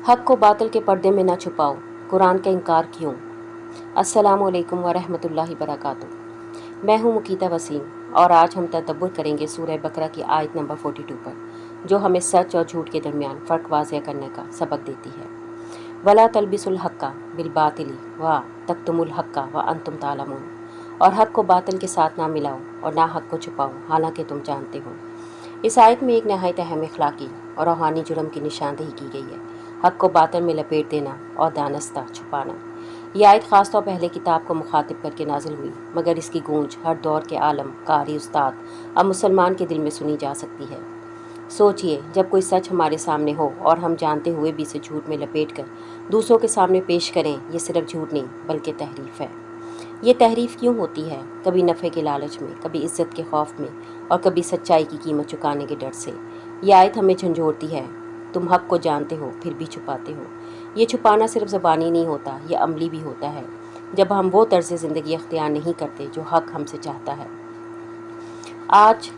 हक़ को बातिल के पर्दे में न छुपाओ, कुरान का इनकार क्यों। अस्सलामु अलैकुम व रहमतुल्लाहि बरकातुहू। मैं हूँ मुकीता वसीम और आज हम तदब्बुर करेंगे सूरह बकरा की आयत नंबर 42 पर, जो हमें सच और झूठ के दरमियान फ़र्क वाज़ेह करने का सबक देती है। वला तलबिसुल हक़्क़ा बिल बातिली व तक्तुमुल हक़्क़ा व अंतुम तालमून। और हक़ को बातिल के साथ ना मिलाओ और ना हक़ को छुपाओ, हालांकि तुम जानते हो। इस आयत में एक नहायत अहम अखलाकी और रूहानी जुर्म की निशानदेही की गई है, हक़ को बातिल में लपेट देना और दानस्ता छुपाना। यह आयत ख़ास तौर पर अहले किताब को मुखातिब करके नाजिल हुई, मगर इसकी गूंज हर दौर के आलम, कारी, उस्ताद और मुसलमान के दिल में सुनी जा सकती है। सोचिए, जब कोई सच हमारे सामने हो और हम जानते हुए भी इसे झूठ में लपेट कर दूसरों के सामने पेश करें, ये सिर्फ झूठ नहीं बल्कि तहरीफ है। ये तहरीफ क्यों होती है? कभी नफ़े के लालच में, कभी इज़्ज़त के खौफ में और कभी सच्चाई की कीमत चुकाने के डर से। यह आयत हमें झंझोड़ती है, तुम हक़ को जानते हो फिर भी छुपाते हो। ये छुपाना सिर्फ ज़बानी नहीं होता, ये अमली भी होता है, जब हम वो तर्ज़ ज़िंदगी अख्तियार नहीं करते जो हक़ हमसे चाहता है। आज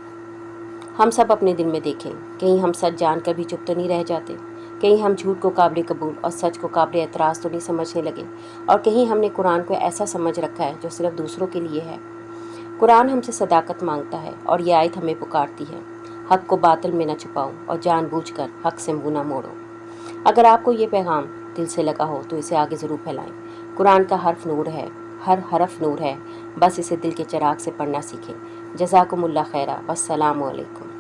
हम सब अपने दिल में देखें, कहीं हम सच जानकर भी चुप तो नहीं रह जाते, कहीं हम झूठ को काबिल कबूल और सच को काबिल एतराज़ तो नहीं समझने लगे, और कहीं हमने कुरान को ऐसा समझ रखा है जो सिर्फ दूसरों के लिए है। कुरान हमसे सदाकत मांगता है और यह आयत हमें पुकारती है, हक़ को बातिल में न छुपाओ और जानबूझकर हक़ से मुँह न मोड़ो। अगर आपको ये पैगाम दिल से लगा हो तो इसे आगे ज़रूर फैलाएं। कुरान का हर्फ नूर है, हर हरफ नूर है, बस इसे दिल के चिराग से पढ़ना सीखें। जज़ाकुमुल्लाह खैरा, वस्सलामु अलैकुम।